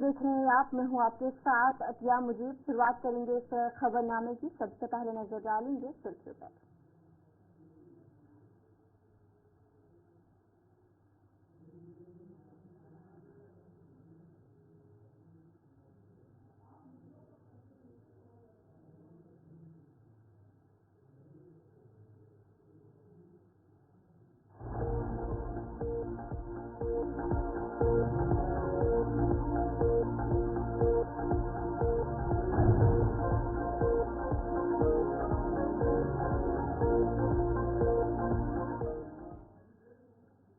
देख रहे हैं आप, मैं हूं आपके साथ अतिया मुजीब। शुरुआत करेंगे इस खबरनामे की। सबसे पहले नजर डालेंगे सुर्खियों पर।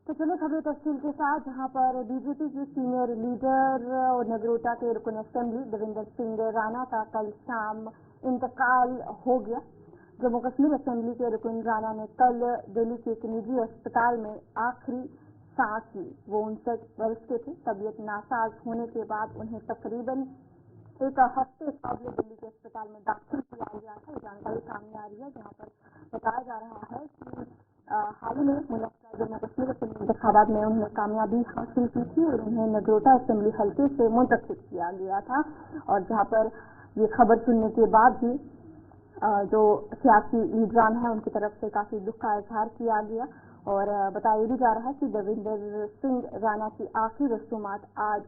तो चलो खबरें तफसील के साथ, जहां पर बीजेपी की सीनियर लीडर और नगरोटा के रुकन असेंबली देवेंद्र सिंह राणा का कल शाम इंतकाल हो गया। जम्मू कश्मीर असेंबली के रुकन राणा ने कल दिल्ली के एक निजी अस्पताल में आखिरी सांस ली। वो 59 वर्ष के थे। तबीयत नासाज होने के बाद उन्हें तकरीबन एक हफ्ते कबल दिल्ली के अस्पताल में दाखिल किया गया था। जानकारी सामने आ रही है, जहां पर बताया जा रहा है कि हाल ही में मुनक्किद जम्मू कश्मीर असेंबली इंतखाबात में उन्होंने कामयाबी हासिल की थी और उन्हें नगरोटा असेंबली हल्के से मुंतखब किया गया था। और जहां पर ये खबर सुनने के बाद भी जो सियासी लीडरान है उनकी तरफ से काफी दुख का इजहार किया गया। और बताया भी जा रहा है कि देवेंद्र सिंह राणा की आखिरी रसूमात आज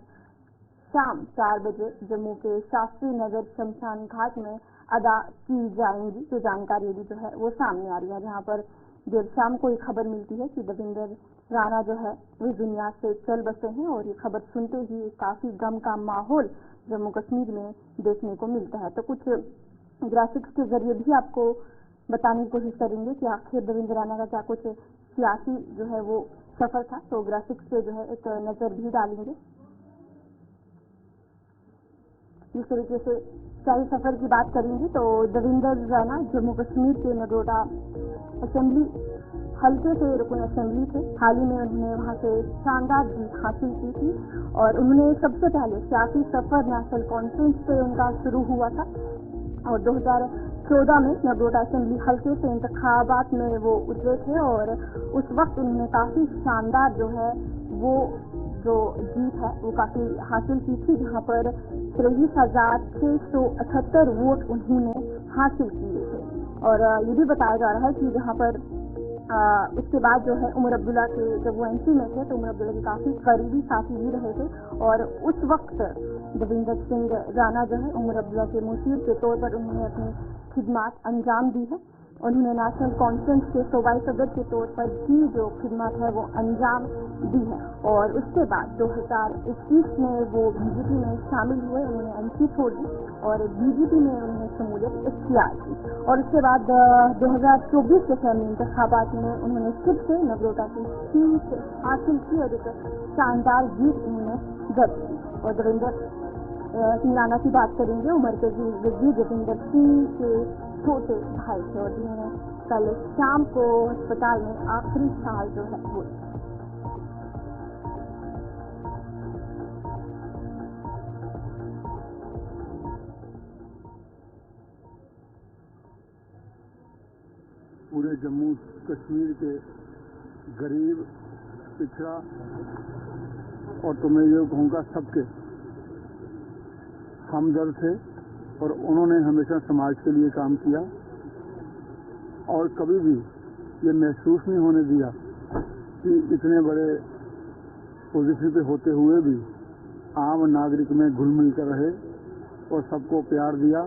शाम 4 बजे जम्मू के शास्त्री नगर शमशान घाट में अदा की जाएंगी। जो जानकारी भी जो है वो सामने आ रही है, जहां पर देर शाम को ये खबर मिलती है कि देवेंद्र राणा जो है वो दुनिया से चल बसे हैं। और ये खबर सुनते ही काफी गम का माहौल जम्मू कश्मीर में देखने को मिलता है। तो कुछ ग्राफिक्स के जरिए भी आपको बताने की कोशिश करेंगे कि आखिर देवेंद्र राणा का क्या कुछ सियासी जो है वो सफर था। तो ग्राफिक्स पे जो है एक नजर भी डालेंगे। इस तरीके से शाही सफर की बात करेंगे तो देवेंद्र राणा जम्मू कश्मीर के नगरोटा असेंबली हल्के से रुकन असेंबली थे। हाल ही में उन्होंने वहां से शानदार जीत हासिल की थी और उन्होंने सबसे पहले सियासी सफर नेशनल कॉन्फ्रेंस से उनका शुरू हुआ था। और 2014 में नगरोटा असेंबली हल्के से इंतखाबात में वो उतरे थे और उस वक्त उन्होंने काफी शानदार जो है वो जो जीत है वो काफी हासिल की थी, जहां पर 23,678 वोट उन्होंने हासिल किए थे। और ये भी बताया जा रहा है कि जहां पर उसके बाद जो है उमर अब्दुल्ला के जब वो एमपी में थे तो उमर अब्दुल्ला के काफी करीबी साथी भी रहे थे। और उस वक्त देवेंद्र सिंह राणा जो है उमर अब्दुल्ला के मुशीर के तौर पर उन्होंने अपनी खिदमत अंजाम दी है। उन्होंने नेशनल कॉन्फ्रेंस के सूबाई सदर के तौर पर भी जो खिदमत है वो अंजाम दी है। और उसके बाद 2021 में वो बीजेपी में शामिल हुए। उन्होंने एमपी छोड़ दी और बीजेपी में उन्होंने शमूलियत इख्तियार की। और उसके बाद 2024 के असेंबली इंतखाबात में उन्होंने फिर से नगरोटा की सीट हासिल की और एक शानदार जीत उन्होंने दर्ज की। और देवेंद्र सिंह राणा की बात करेंगे। उमर के देवेंद्र सिंह के छोटे भाई थे और जिन्होंने कल शाम को अस्पताल में आखिरी सांस जो है वो पूरे जम्मू कश्मीर के गरीब, पिछड़ा और तो मैं ये कहूँगा सबके हमदर्द थे और उन्होंने हमेशा समाज के लिए काम किया और कभी भी ये महसूस नहीं होने दिया कि इतने बड़े पोजीशन पे होते हुए भी आम नागरिक में घुल मिल कर रहे और सबको प्यार दिया।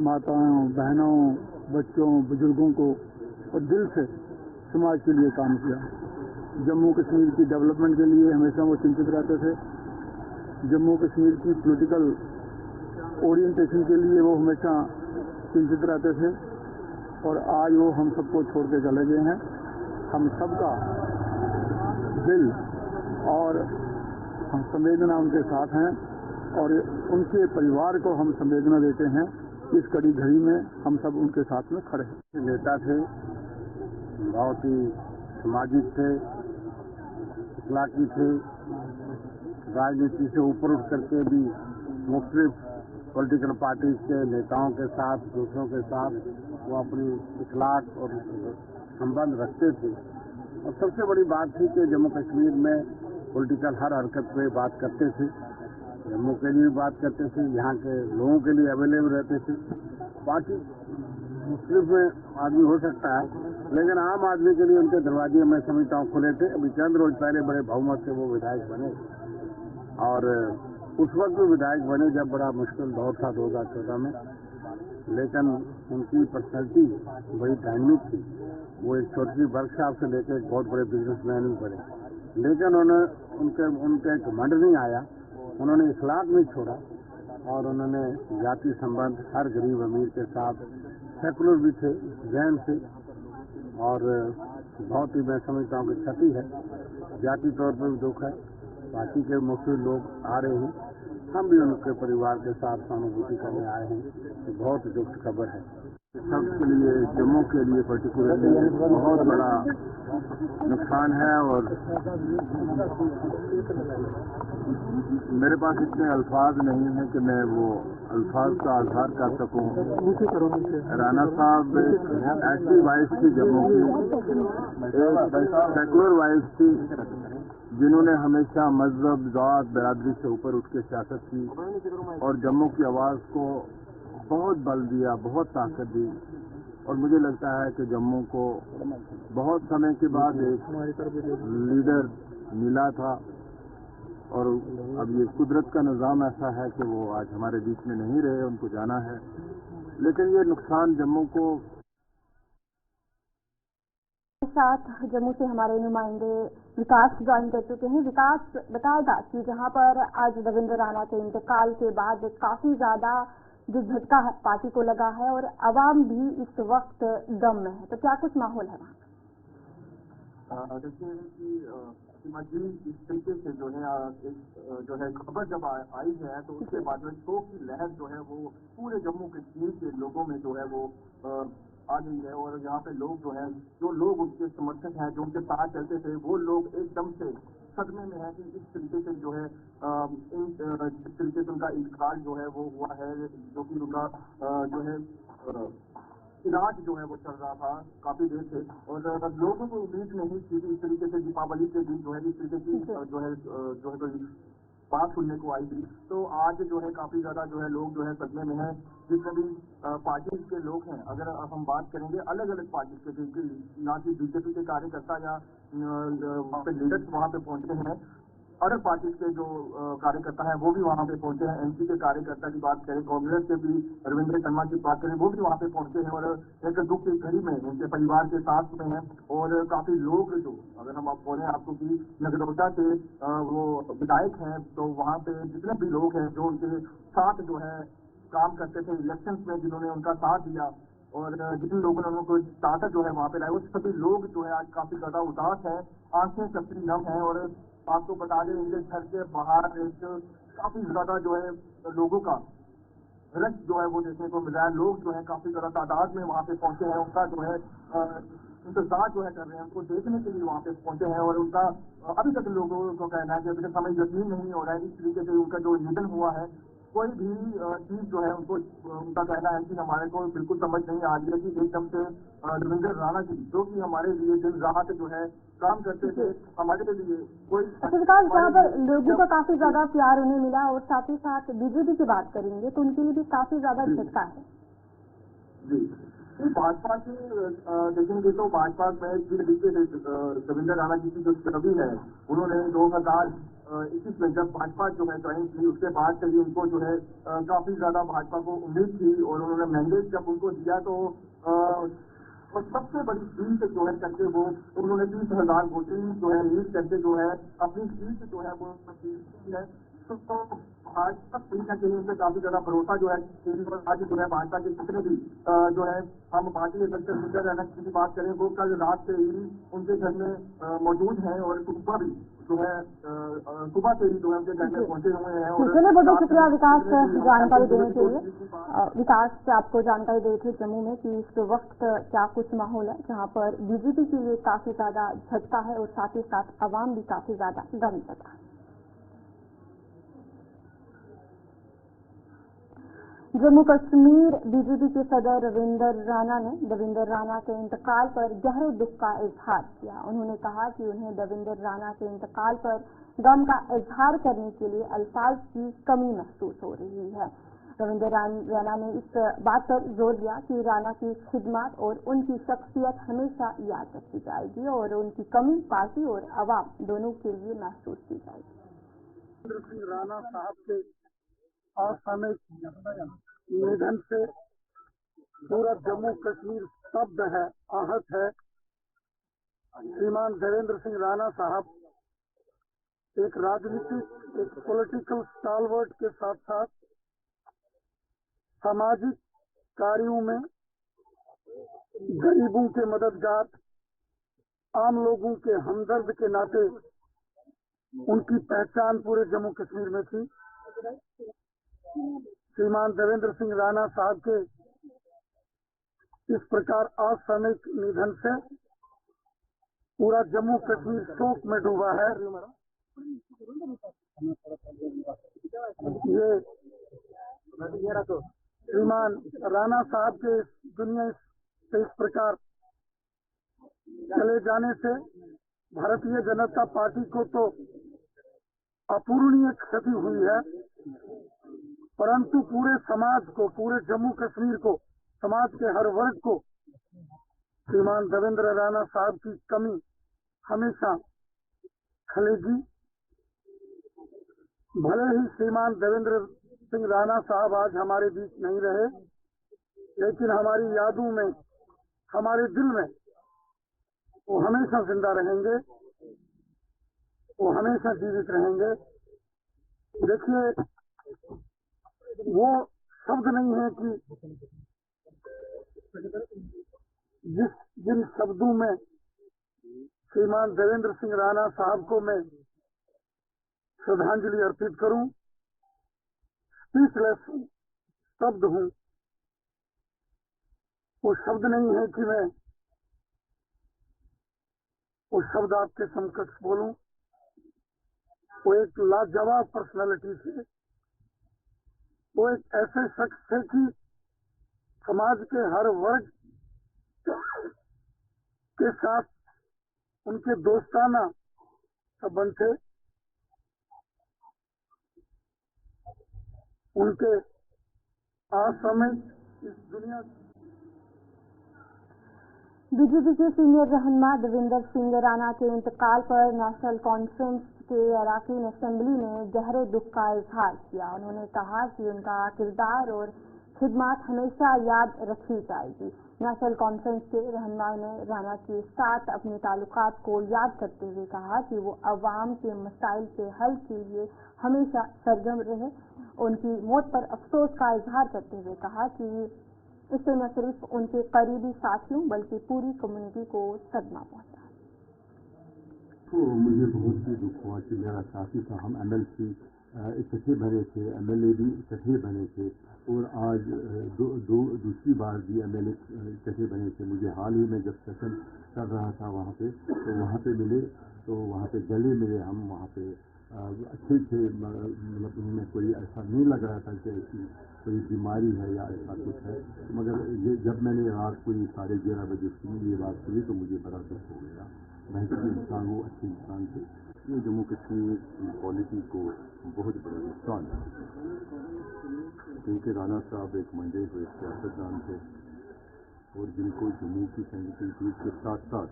माताओं, बहनों, बच्चों, बुजुर्गों को और दिल से समाज के लिए काम किया। जम्मू कश्मीर की डेवलपमेंट के लिए हमेशा वो चिंतित रहते थे। जम्मू कश्मीर की पॉलिटिकल ओरिएंटेशन के लिए वो हमेशा चिंतित रहते थे और आज वो हम सबको छोड़ के चले गए हैं। हम सबका दिल और हम संवेदना उनके साथ हैं और उनके परिवार को हम संवेदना देते हैं। इस कड़ी घड़ी में हम सब उनके साथ में खड़े हैं। नेता थे, बहुत ही सामाजिक थे, इखलाकी थे, राजनीति से ऊपर उठ करके भी मुख्तलिफ पॉलिटिकल पार्टी के नेताओं के साथ, दूसरों के साथ वो अपनी इखलाक और संबंध रखते थे। और सबसे बड़ी बात थी कि जम्मू कश्मीर में पॉलिटिकल हर हरकत पे बात करते थे जम्मू के लिए बात करते थे, यहाँ के लोगों के लिए अवेलेबल रहते थे। बाकी मुस्लिम आदमी हो सकता है, लेकिन आम आदमी के लिए उनके दरवाजे मैं समझता हूँ खुले थे। अभी चंद रोज पहले बड़े बहुमत से वो विधायक बने, और उस वक्त भी विधायक बने जब बड़ा मुश्किल दौर था 2014 में, लेकिन उनकी पर्सनैलिटी बड़ी डायनेमिक थी। वो एक छोटी वर्कशॉप से लेकर एक बहुत बड़े बिजनेसमैन भी बने, लेकिन उनके एक घमंड नहीं आया। उन्होंने इखलाक नहीं छोड़ा, और उन्होंने जाति संबंध हर गरीब अमीर के साथ, सेकुलर भी थे, जैन थे, और बहुत ही मैं समझता हूँ कि क्षति है, जाति तौर पर भी दुख है। बाकी के मुस्लिम लोग आ रहे हैं, हम भी उनके परिवार के साथ सहानुभूति करने आए हैं। बहुत दुख खबर है सबके लिए, जम्मू के लिए पर्टिकुलरली बहुत बड़ा नुकसान है। और मेरे पास इतने अल्फाज नहीं हैं कि मैं वो अल्फाज का आधार कर सकूं। राणा साहब ऐसी वाइफ थी जम्मू की, एक सेकुलर वाइफ थी, जिन्होंने हमेशा मजहब, जात, बिरादरी से ऊपर उठ के सियासत की और जम्मू की आवाज़ को बहुत बल दिया, बहुत ताकत दी। और मुझे लगता है कि जम्मू को बहुत समय के बाद एक लीडर मिला था, और अब ये कुदरत का निज़ाम ऐसा है कि वो आज हमारे बीच में नहीं रहे, उनको जाना है। लेकिन ये नुकसान जम्मू को साथ जम्मू से हमारे नुमाइंदे विकास ज्वाइन कर चुके हैं। विकास बताएगा कि जहां पर आज देवेंद्र राणा के इंतकाल के बाद काफी ज्यादा जो झटका है पार्टी को लगा है, और अवाम भी इस वक्त गम में है, तो क्या कुछ माहौल है वहाँ? देखिए कि इस तरीके से जो है खबर जब आई है, तो उसके बाद में शोक की लहर जो है वो पूरे जम्मू कश्मीर के लोगों में जो है वो आ गई है। और यहाँ पे लोग जो लोग उनके समर्थक हैं, जो उनके साथ चलते थे, वो लोग एकदम से सदमे में है कि इस तरीके से जो है इस तरीके से उनका इंतकाल जो है वो हुआ है, जो कि उनका जो है इलाज जो है वो चल रहा था काफी देर से। और लोगों को उम्मीद नहीं थी कि इस तरीके से दीपावली के दिन जो है इस तरीके की जो है कोई बात सुनने को आई थी। तो आज जो है काफी ज्यादा जो है लोग जो है सदमे में है। जितने भी पार्टी के लोग हैं, अगर हम बात करेंगे अलग अलग पार्टी के, ना कि बीजेपी के कार्यकर्ता या वहाँ पे लीडर्स वहाँ पे पहुंचे हैं, अदर पार्टी के जो कार्यकर्ता हैं वो भी वहाँ पे पहुंचे हैं। एमपी के कार्यकर्ता की बात करें, कांग्रेस के भी रविंद्र शर्मा की बात करें, वो भी वहाँ पे पहुंचे हैं, और एक दुख की घड़ी में उनके परिवार के साथ में हैं। और काफी लोग जो, अगर हम आप बोले आपको कि नगरोटा के वो विधायक हैं, तो वहाँ पे जितने भी लोग हैं जो उनके साथ जो है काम करते थे इलेक्शन में, जिन्होंने उनका साथ दिया और जिन लोगों ने उनको ताकत जो है वहाँ पे लाई, वो सभी लोग जो है आज काफी ज्यादा उदास है, आंखें सबकी नम है। और आपको बता दें, उनके घर के बाहर एक काफी ज्यादा जो है लोगों का रश जो है वो देखने को मिल रहा है। लोग जो है काफी ज्यादा तादाद में वहाँ पे पहुंचे हैं, उनका जो है इंतजार जो है कर रहे हैं, उनको देखने के लिए वहाँ पे पहुंचे हैं। और उनका अभी तक लोगों को कहना है कि अभी तक हमें यकीन नहीं हो रहा है इस तरीके से उनका जो निधन हुआ है। कोई भी चीज जो है उनको उनका कहना है कि हमारे को बिल्कुल समझ नहीं आ रही है कि एकदम से देवेंद्र राणा जी, जो कि हमारे लिए दिन रात जो है काम करते थे, हमारे लिए कोई विकास, जहाँ पर लोगों का काफी ज्यादा प्यार उन्हें मिला, और साथ ही साथ बीजेपी की बात करेंगे तो उनके लिए भी काफी ज्यादा झटका है। जी, भाजपा की देखेंगे तो भाजपा में जिस तरीके से देवेंद्र राणा जी की जो छवि है, उन्होंने 2021 में जब भाजपा जो है ज्वाइन की, उसके बाद से ही उनको जो है काफी ज्यादा भाजपा को उम्मीद थी। और उन्होंने मैंडेट जब उनको दिया तो और सबसे बड़ी जीत जो है करके वो उन्होंने 30,000 वोटिंग जो है लीड करके जो है अपनी जीत जो है वो जीत है। तो भाजपा कहीं ना कहीं उनसे काफी ज्यादा भरोसा जो है आज जो है भाजपा के जितने भी जो है हम भारतीय जनता लीडर रहना की बात करें, वो कल रात से ही उनके घर में मौजूद हैं, और सुबह भी जो है सुबह से ही जो है उनके घर में पहुंचे हुए हैं। चलिए, बहुत बहुत शुक्रिया विकास जानकारी देने के लिए। विकास से आपको जानकारी दे थे जम्मू में कि इस वक्त क्या कुछ माहौल है, जहाँ पर बीजेपी के लिए काफी ज्यादा झटका है, और साथ ही साथ अवाम भी काफी ज्यादा गम है। जम्मू कश्मीर बीजेपी के सदर रविंदर राणा के इंतकाल पर गहरे दुख का इजहार किया। उन्होंने कहा कि उन्हें रविंदर राणा के इंतकाल पर गम का इजहार करने के लिए अल्फाज की कमी महसूस हो रही है। रविंदर राणा ने इस बात पर जोर दिया कि राणा की खिदमत और उनकी शख्सियत हमेशा याद रखी जाएगी और उनकी कमी पार्टी और अवाम दोनों के लिए महसूस की जाएगी। रविंदर सिंह राणा साहब के असामयिक निधन से पूरा जम्मू कश्मीर स्तब्ध है, आहत है। श्रीमान देवेंद्र सिंह राणा साहब एक पॉलिटिकल स्टालवर्ट के साथ साथ सामाजिक कार्यों में गरीबों के मददगार, आम लोगों के हमदर्द के नाते उनकी पहचान पूरे जम्मू कश्मीर में थी। श्रीमान देवेंद्र सिंह राणा साहब के इस प्रकार असामयिक निधन से पूरा जम्मू कश्मीर शोक में डूबा है। ये श्रीमान राणा साहब के दुनिया से इस प्रकार चले जाने से भारतीय जनता पार्टी को तो अपूरणीय क्षति हुई है, परंतु पूरे समाज को, पूरे जम्मू कश्मीर को, समाज के हर वर्ग को श्रीमान देवेंद्र राणा साहब की कमी हमेशा खलेगी। भले ही श्रीमान देवेंद्र सिंह राणा साहब आज हमारे बीच नहीं रहे, लेकिन हमारी यादों में, हमारे दिल में वो हमेशा जिंदा रहेंगे, वो हमेशा जीवित रहेंगे। देखिए, वो शब्द नहीं है कि जिन शब्दों में श्रीमान देवेंद्र सिंह राणा साहब को मैं श्रद्धांजलि अर्पित करूं, स्पीचलेस हूं, स्तब्ध हूं। वो शब्द नहीं है कि मैं वो शब्द आपके समकक्ष बोलूं। वो एक लाजवाब पर्सनालिटी थे, वो एक ऐसे शख्स थे कि समाज के हर वर्ग के साथ उनके दोस्ताना संबंध थे। उनके असामयिक इस दुनिया बीजेपी के सीनियर रहनुमा देवेंद्र सिंह राणा के इंतकाल पर नेशनल कॉन्फ्रेंस के अरकान असेंबली ने गहरे दुख का इजहार किया। उन्होंने कहा कि उनका किरदार और खिदमत हमेशा याद रखी जाएगी। नेशनल कॉन्फ्रेंस के रहनुमाओं ने राणा के साथ अपने ताल्लुकात को याद करते हुए कहा कि वो अवाम के मसाइल के हल के लिए हमेशा सरगर्म रहे। उनकी मौत पर अफसोस का इजहार करते हुए कहा कि इससे न सिर्फ उनके करीबी साथियों बल्कि पूरी कम्युनिटी को सदमा पहुंचा। तो मुझे बहुत ही दुख हुआ कि मेरा साथी था, हम एमएलसी इकट्ठे बने थे, एमएलए भी इकट्ठे बने थे और आज दूसरी बार भी एमएलए इकट्ठे बने थे। मुझे हाल ही में जब सेशन चल रहा था वहाँ पे, तो वहाँ पे मिले, तो वहाँ पे गले मिले हम, वहाँ पे अच्छे थे। मतलब उनमें कोई ऐसा नहीं लग रहा था कि ऐसी कोई बीमारी है या ऐसा कुछ है, मगर ये जब मैंने रात को 11:30 बजे सुनी, ये बात सुनी, तो मुझे बड़ा दुख हो गया। बेहतरीन इंसान, वो अच्छे इंसान थे। ये जम्मू कश्मीर की पॉलिटी को बहुत बड़ा नुकसान है, क्योंकि राणा साहब एक मंडे को एक सियासतदान थे और जिनको जम्मू की सेंसिटिविटी के साथ साथ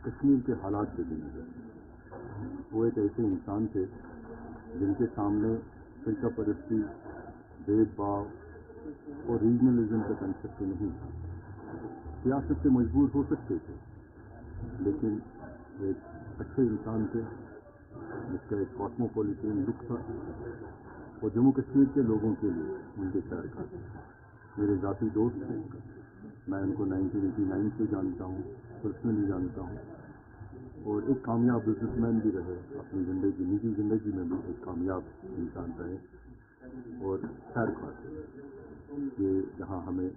कश्मीर के हालात से भी नजर। वो एक ऐसे इंसान थे जिनके सामने फिरका परस्ती, भेदभाव और रीजनलिज्म का कंसेप्ट नहीं था। सियासत से मजबूर हो सकते थे, लेकिन एक अच्छे इंसान थे जिसका एक कॉस्मोपॉलिटन लुक था। वो जम्मू कश्मीर के लोगों के लिए उनके प्यार का मेरे जाती दोस्त थे। मैं उनको 1989 से जानता हूँ, पर्सनली जानता हूँ, और एक कामयाब बिजनेसमैन भी रहे। अपनी ज़िंदगी, निजी ज़िंदगी में भी एक कामयाब इंसान रहे। और खैर ये जहाँ हमें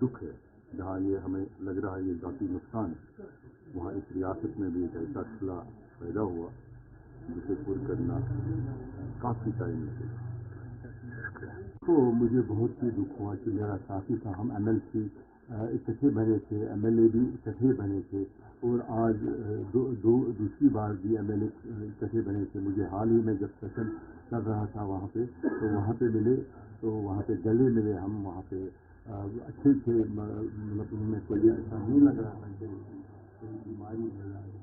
दुख है, जहाँ ये हमें लग रहा है ये जाती नुकसान है, वहाँ इस रियासत में भी एक ऐसा खिला पैदा हुआ जिसे पूरा करना काफ़ी टाइम लगेगा। तो मुझे बहुत ही दुख हुआ कि मेरा साथी था, हम MLC इकट्ठे बने थे, MLA भी इकट्ठे बने थे और आज दूसरी बार भी MLA इकट्ठे बने थे। मुझे हाल ही में जब सेशन चल रहा था वहाँ पे, तो वहाँ पे मिले, तो वहाँ पे गले मिले हम, वहाँ पे अच्छे थे, मतलब उनमें कोई ऐसा नहीं लग रहा था कि कोई बीमारी है।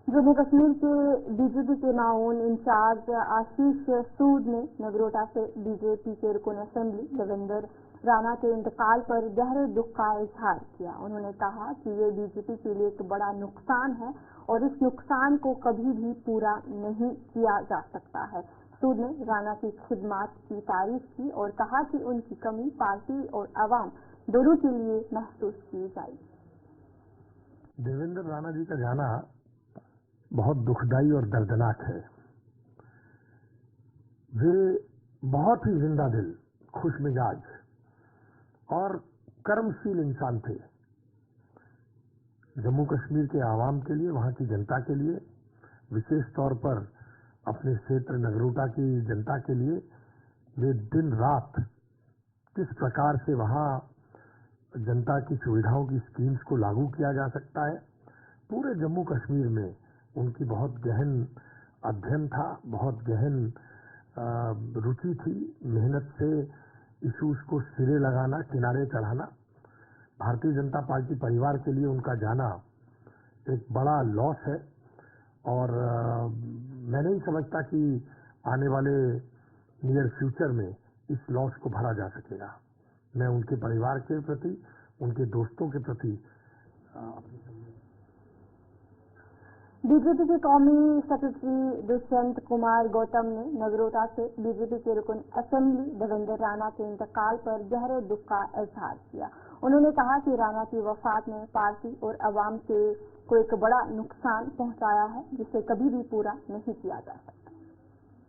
जम्मू कश्मीर के बीजेपी के माउन इंचार्ज आशीष सूद ने नगरोटा से बीजेपी के रुकन असेंबली देवेंद्र राणा के इंतकाल पर गहरे दुख का इजहार किया। उन्होंने कहा कि ये बीजेपी के लिए एक बड़ा नुकसान है और इस नुकसान को कभी भी पूरा नहीं किया जा सकता है। सूद ने राणा की खिदमत की तारीफ की और कहा कि उनकी कमी पार्टी और आवाम दोनों के लिए महसूस की जाएगी। देवेंद्र राणा जी का जाना बहुत दुखदाई और दर्दनाक है। वे बहुत ही जिंदा दिल, खुश मिजाज और कर्मशील इंसान थे। जम्मू कश्मीर के आवाम के लिए, वहां की जनता के लिए, विशेष तौर पर अपने क्षेत्र नगरोटा की जनता के लिए वे दिन रात किस प्रकार से वहां जनता की सुविधाओं की स्कीम्स को लागू किया जा सकता है, पूरे जम्मू कश्मीर में उनकी बहुत गहन अध्ययन था, बहुत गहन रुचि थी। मेहनत से इश्यूज को सिरे लगाना, किनारे चढ़ाना। भारतीय जनता पार्टी परिवार के लिए उनका जाना एक बड़ा लॉस है और मैं नहीं समझता कि आने वाले नियर फ्यूचर में इस लॉस को भरा जा सकेगा। मैं उनके परिवार के प्रति, उनके दोस्तों के प्रति बीजेपी के कौमी सेक्रेटरी दुष्यंत कुमार गौतम ने नगरोटा से बीजेपी के रुकन असेंबली देवेंद्र राणा के इंतकाल पर गहरे दुख का इजहार किया। उन्होंने कहा कि राणा की वफात ने पार्टी और अवाम को एक बड़ा नुकसान पहुंचाया है जिसे कभी भी पूरा नहीं किया जा सकता।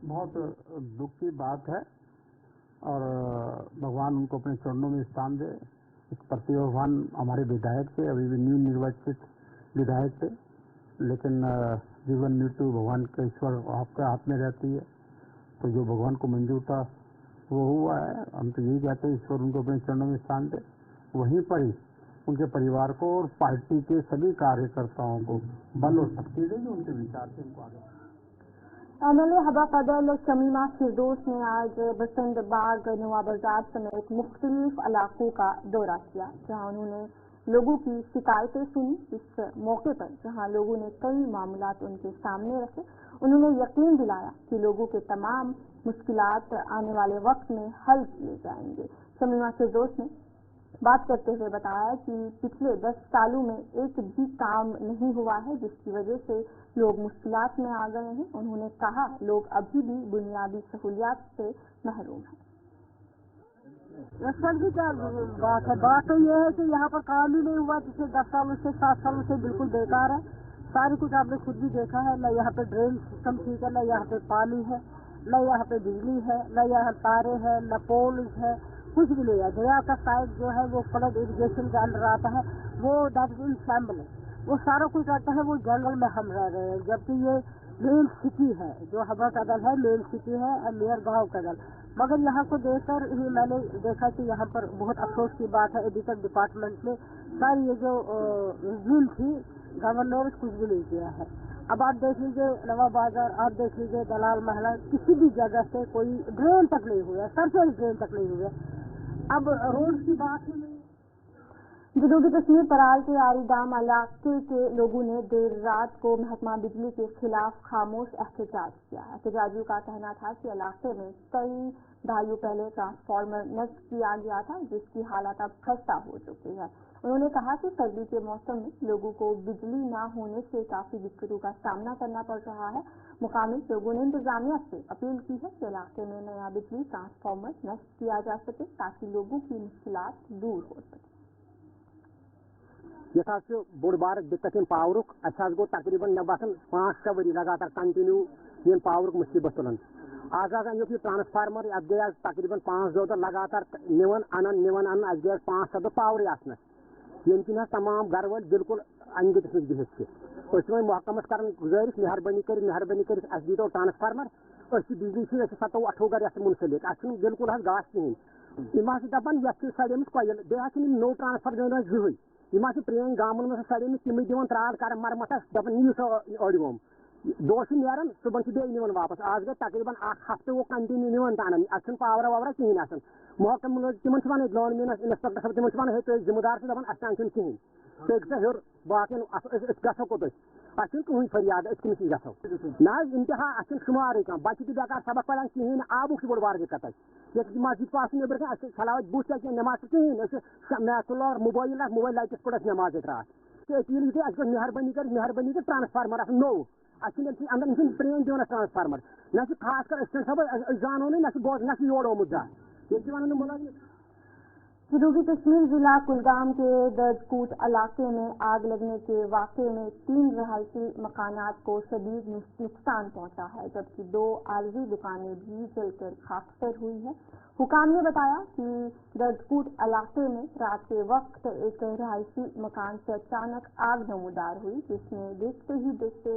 बहुत दुख की बात है और भगवान उनको अपने चरणों में स्थान दे। एक प्रतिभावान हमारे विधायक थे, अभी भी न्यू निर्वाचित विधायक थे, लेकिन जीवन मृत्यु भगवान के ईश्वर आपके हाथ में रहती है। तो जो भगवान को मंजूर था वो हुआ है। हम तो यही कहते हैं ईश्वर उनको अपने चरणों में स्थान दे। वहीं पर ही उनके परिवार को और पार्टी के सभी कार्यकर्ताओं को बल और शक्ति देगी उनके विचार से उनको आगे। MLA हबा फजल शमीमा फिरदौस ने आज बसंत बाग, नवा बाजार समेत मुख्तलिफ इलाकों का दौरा किया, जहां उन्होंने लोगों की शिकायतें सुनी। इस मौके पर जहां लोगों ने कई मामलात उनके सामने रखे, उन्होंने यकीन दिलाया कि लोगों के तमाम मुश्किलात आने वाले वक्त में हल किए जाएंगे। शमीमा फिरदौस ने बात करते हुए बताया कि पिछले 10 सालों में एक भी काम नहीं हुआ है, जिसकी वजह से लोग मुश्किलात में आ गए हैं। उन्होंने कहा लोग अभी भी बुनियादी सहूलियात से महरूम हैं। सर की क्या बात है? बात तो ये है कि यहाँ पर काम ही नहीं हुआ पिछले 10 सालों से, 7 सालों से बिल्कुल बेकार है। सारी कुछ आपने खुद भी देखा है, न यहाँ पे ड्रेन सिस्टम ठीक है, न यहाँ पे पानी है, न यहाँ पे बिजली है, न यहाँ तारे हैं, न पोल है, कुछ भी नहीं है। गया का साइड जो है वो फ्लड इरिगेशन के अंदर आता है, वो दैट इज इन शैम्बल है। वो सारा कुछ आता है, वो जंगल में हम रह रहे हैं। जबकि ये मेन सिटी है, जो हबा कदल है मेन सिटी है और नियर गाँव कदल। मगर यहाँ को देखकर ही मैंने देखा कि यहाँ पर बहुत अफसोस की बात है, एडिटर डिपार्टमेंट ने सारी ये जो रिज्यूम थी गवर्नर कुछ भी नहीं किया है। अब आप देख लीजिए नवा बाजार, आप देख लीजिए दलाल महला, किसी भी जगह से कोई ड्रेन तक नहीं हुआ, सरफेस ड्रेन तक नहीं हुआ। अब रोड की बात ही नहीं। जनूबी कश्मीर पराल के आरीगाम इलाके के लोगों ने देर रात को महकमा बिजली के खिलाफ खामोश एहतजाज किया। एहतजाजियों का कहना था कि इलाके में कई दहाइयों पहले ट्रांसफार्मर नष्ट किया गया था, जिसकी हालत अब खस्ता हो चुकी है। उन्होंने कहा कि सर्दी के मौसम में लोगों को बिजली न होने से काफी दिक्कतों का सामना करना पड़ रहा है। मुकामी लोगों ने इंतजामिया से अपील की है कि इलाके में नया बिजली ट्रांसफार्मर नष्ट किया जा सके ताकि लोगों की मुश्किलात दूर हो सके। ये बोड़ बार दिक्कत पावर गो तकरीबन मे बात 5-6 वरी लगातार कंटिन्यू इन पावर मुसीबत तुलान। आज अनिक यह ट्रांसफार्मर अत गई आज तकरीबन 5 दह लगातार निवन अन अस गई 5-6 दह पावर आसनस ये कि तमाम घर वाल बिल्कुल अंगित बिहित महकमस कर गुजारिश मेहरबानी कर दी तो ट्रांसफार्मर बिजली से 7-8 घर मुंसलिक बिल्कुल गास कहें यम दपान ये सड़ेम कोयल बे नो ट्रांसफर देना जहन यम प्रेन गामन में सड़ेम तम दिवन त्राल कर मरमत दपान नीव सो अड़ोम दो नीरान सुबह बे निवन वापस आज गई तकरीबन हफ्ते वो कंटिन्यू निवन तान अन पावर वावर कहें महकम तिम वन लॉन मीन इंस्पेक्टर साहब तिम वन है जिम्मेदार से दपान अस कहें तुम सा हेर बाकी गो कोत कहन फरियाद कम गो ना इंतहा शुमार कह बच्चे बेकार सबक पढ़ान कहें आबुक बड़ बार दिक्कत ये मस्जिद को नबर कह चलाव बुत नमाज कहें मैकुलर मोबाइल लाइटस पे नमाज रात अपील मेहरबानी कर ट्रांसफार्मर नो अंदर प्रेन दिवन ट्रांसफार्मर ना खास कर सब जानो ना ना योर आमुत जा ये वन मुलाजिम। जनूबी कश्मीर जिला कुलगाम के दर्दकूट इलाके में आग लगने के वाक़े में 3 रहायशी मकानात को शदीद नुकसान पहुंचा है, जबकि 2 आरजी दुकानें भी जलकर खाकसर हुई है। हुकाम ने बताया कि दर्दकूट इलाके में रात के वक्त एक रहायशी मकान से अचानक आग नमूदार हुई, जिसमें देखते ही देखते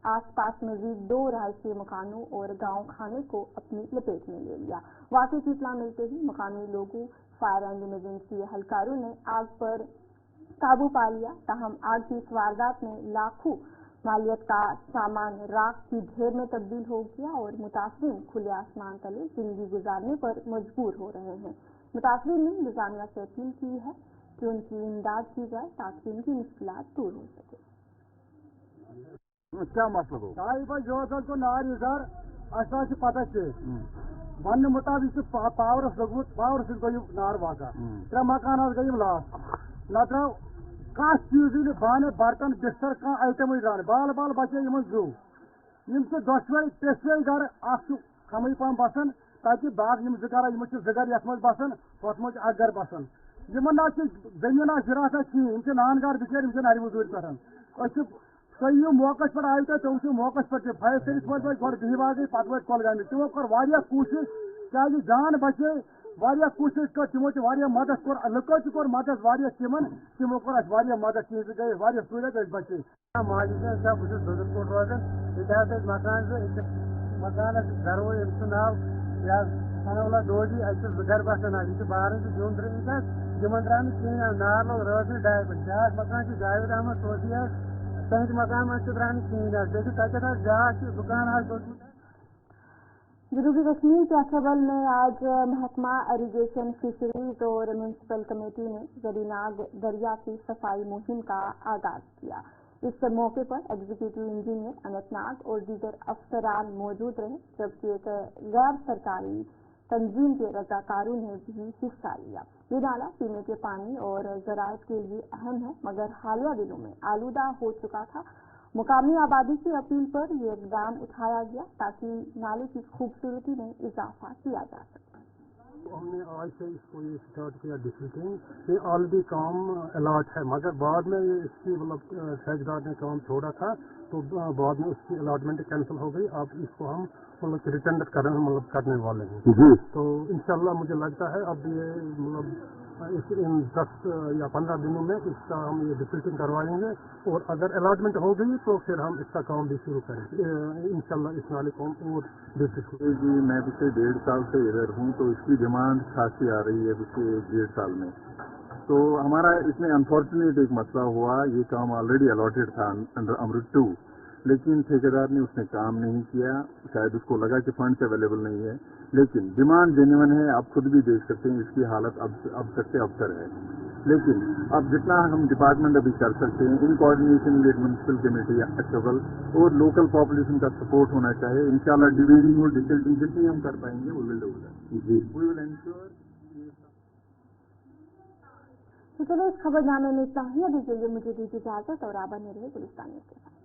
आसपास मजीद 2 रहायशी मकानों और गांव खाने को अपनी लपेट में ले लिया। वाक़े की इत्तला मिलते ही मकामी लोगों, फायर एंड इमरजेंसी एहलकारों ने आग पर काबू पा लिया। ताहम आग की इस वारदात में लाखों मालियत का सामान राख की ढेर में तब्दील हो गया और मुतासरीन खुले आसमान तले जिंदगी गुजारने पर मजबूर हो रहे हैं। मुतासरीन ने इंतजामिया से अपील की है कि उनकी इमदाद की जाए ताकि उनकी मुश्किलात दूर हो सके। क्या मसला हो तो नार इजार असा पता वन मुताबिक पावर लगभग पावर गई नार वाक़ा 3 मकान गई लास न द्राव कह चीज बाने बर्तन बिस्तर कह आइटम द्राव बाल बाल बचे जू दोशवे 3 घर कम पहन बसान ताकि बाग 2 घर ये बसान हथ मज घर बसान इन जमीन जिरात कहें नान घर बिचार नर मजूर पे सही मौके पर आयु तुम मौके पर फायर सर्विस वो गो बिहबाग पे वो कुलगामी तमो कर कोशिश क्या जान बचे वारिया कोशिश कर तमो मदद कोर लुको कोर मदद तमो कोर मदद चीज गई वारिया सूरत बचे माजिद बहुत दुर्गपुर रोजान ये मकान मकान गरो नाव या सनौला दोजी अच्छे 2 घर बसान बाहर जून त्रिस जमन द्रान कहें नार लोग रोज 2.5 ब्याक मकान जावेद अहमद सोसी तहत मकान में द्रान कहें जा दुकान जनूबी कश्मीर के अछबल में आज महकमा इरिगेशन, फिशरीज और म्यूनसिपल कमेटी ने जरीनाग दरिया की सफाई मुहिम का आगाज किया। इस मौके पर एग्जीक्यूटिव इंजीनियर अनंतनाग और दीगर अफसरान मौजूद रहे, जबकि एक गैर सरकारी तंजीम के रजाकारों ने भी हिस्सा लिया। ये नाला पीने के पानी और ज़राअत के लिए अहम है, मगर हालिया दिनों में आलूदा हो चुका था। मुकामी आबादी की अपील पर यह इकदाम उठाया गया ताकि नाले की खूबसूरती में इजाफा किया जा सके। हमने आज से इसको ये स्टार्ट किया डिस्ट्रिक्टिंग, ये ऑलरेडी काम अलॉट है, मगर बाद में ये इसकी मतलब ठेकेदार ने काम छोड़ा था तो बाद में उसकी अलॉटमेंट कैंसिल हो गई। अब इसको हम मतलब रिटेंडर करने वाले हैं जी। तो इंशाल्लाह मुझे लगता है अब ये मतलब इन 10 या 15 दिनों में इसका हम ये डिस्ट्रिक्टिंग करवाएंगे और अगर अलॉटमेंट हो गई तो फिर हम इसका काम भी शुरू करेंगे इंशाल्लाह इस नाले को और डिस्ट्रिक्ट जी। मैं पिछले 1.5 साल से इधर हूँ तो इसकी डिमांड खासी आ रही है पिछले 1.5 साल में। तो हमारा इसमें अनफॉर्चुनेट एक मसला हुआ, ये काम ऑलरेडी अलॉटेड था अंडर अमृत 2, लेकिन ठेकेदार ने उसने काम नहीं किया, शायद उसको लगा कि फंड्स अवेलेबल नहीं है। लेकिन डिमांड जेन्युइन है, आप खुद भी देख सकते हैं इसकी हालत अब तक से अबतर है। लेकिन अब जितना हम डिपार्टमेंट अभी कर सकते हैं इन coordination with municipal committee October और लोकल पॉपुलेशन का सपोर्ट होना चाहिए। इंशाल्लाह डिवीजन और डिस्ट्रिक्टिंग जितनी हम कर पाएंगे वो विल डू दैट जी, वी विल एंश्योर। तो चलो इस खबरनामे में इतना ही, अभी के लिए मुझे दीजिए इजाजत और आप बने रहे गुलिस्तान के साथ।